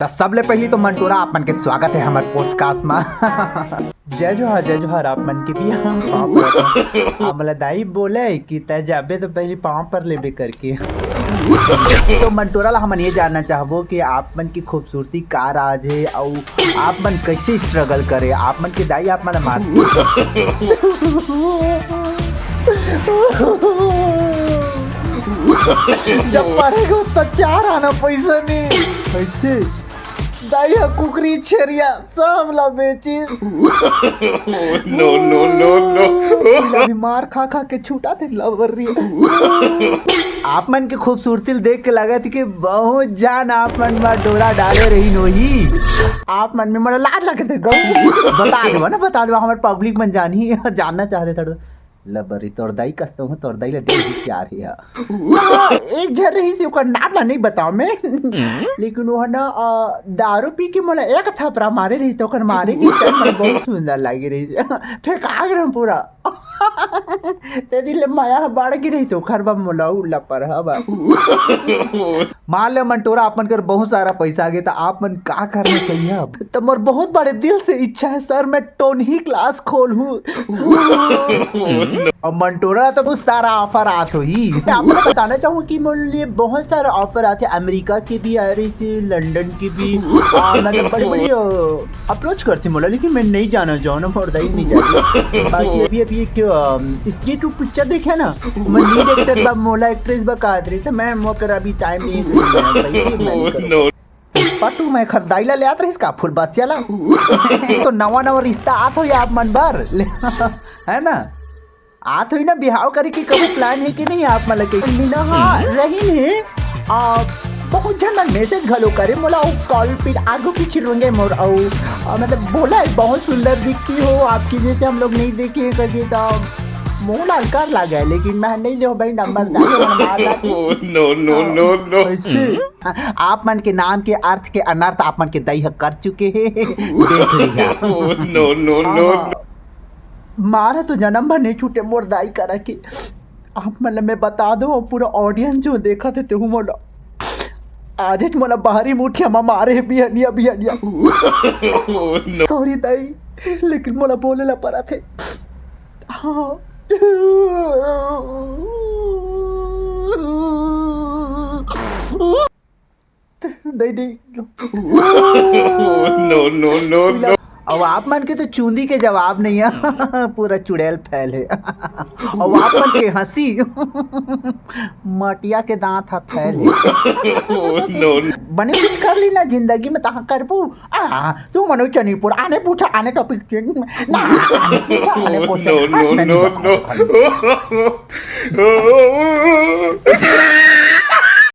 तो सबले पहली तो मंटोरा आप मन के स्वागत है हमारे पॉडकास्ट में। जय जोहार आप मन के भी हमला दाई बोले कि तय जाबे तो पहले पाँव पर लेबे करके। तो मंटोरा ला हमन ये जानना चाहबो कि आप मन की खूबसूरती का राज है और आप मन कैसे स्ट्रगल करे। आप मन के दाई आप मन मार जब पढ़ेगा तो चार आना पैसा नहीं कैसे दाइया कुकरी छेरिया सब ला बेची। नो बीमार खा खा के छूटा थे लवरी। आप मन के खूबसूरती देख के लगा थी कि बहुत जान आप मन में डोरा डाले रही नोही। आप मन में मेरा लाड लगे थे बता दो हमारे पब्लिक मन जानी जानना चाहते थे। लबरी तोर दाई कसता हूँ तोर दाई लड्डू से आ रही है। एक झर रही से ओकर नाम ला नहीं बताओ मैं लेकिन वो ना दारू पी के मोला एक थपरा मारे रही तो ओकर मारे की मन बहुत सुंदर लगी रही फिर का गरम पूरा ते दिल माया बाढ़ की रही तो खरबा मोला उल्ला पर हवा। मान ले मंटोरा अपन कर बहुत सारा पैसा आ गया तो आप मन का करना चाहिए। अब तो मोर बहुत बड़े दिल से इच्छा है सर मैं टोन ही क्लास खोलूं। और मंटोरा तो बहुत सारा ऑफर आते ही आपको बताना चाहूँ कि मेरे लिए बहुत सारे ऑफर आते अमेरिका के भी आ रही थी लंदन की भी मतलब बड़ी बड़ी अप्रोच करती मोला लेकिन मैं नहीं जाना चाहूँ ना और दाई नहीं जाती। बाकी अभी एक स्ट्रीट टू पिक्चर देखे ना मैं लीड एक्टर बा मोला एक्ट्रेस बा का रही तो मैं मोकर अभी टाइम नहीं पटू मैं खरीदाइला ले आत रही इसका फुल बच्चा ला तो नवा रिश्ता आत हो आप मन बार है ना आत हुई ना बिहाव करे की कभी प्लान है कि नहीं आप मतलब के हाँ रही है बहुत जन मैसेज घलो करे मोला कॉल पे आगो पीछे रोंगे मोर मतलब बोला है बहुत सुंदर दिखती हो आपकी जैसे हम लोग नहीं देखे कभी तो मोला कर लगा है लेकिन मैं नहीं दे भाई नंबर नो आप मन के नाम के अर्थ के अनर्थ आप मन के दई कर चुके हैं देख लिया। नो मारा तो जन्म भर नहीं छूटे मोर दाई करा कि आप मतलब मैं बता दो पूरा ऑडियंस जो देखा थे तुम मोला आज मोला बाहरी मुठिया में मारे बिहनिया सॉरी दाई लेकिन मोला बोले ला पड़ा थे। हाँ नहीं नो अब आप मन के तो चूंदी के जवाब नहीं है पूरा चुड़ैल फैल है। और आप मन के हंसी मटिया के दांत फैल है। बने कुछ कर ली ना जिंदगी में तहाँ कर पू तू मनो चनीपुर आने पूछा आने टॉपिक नो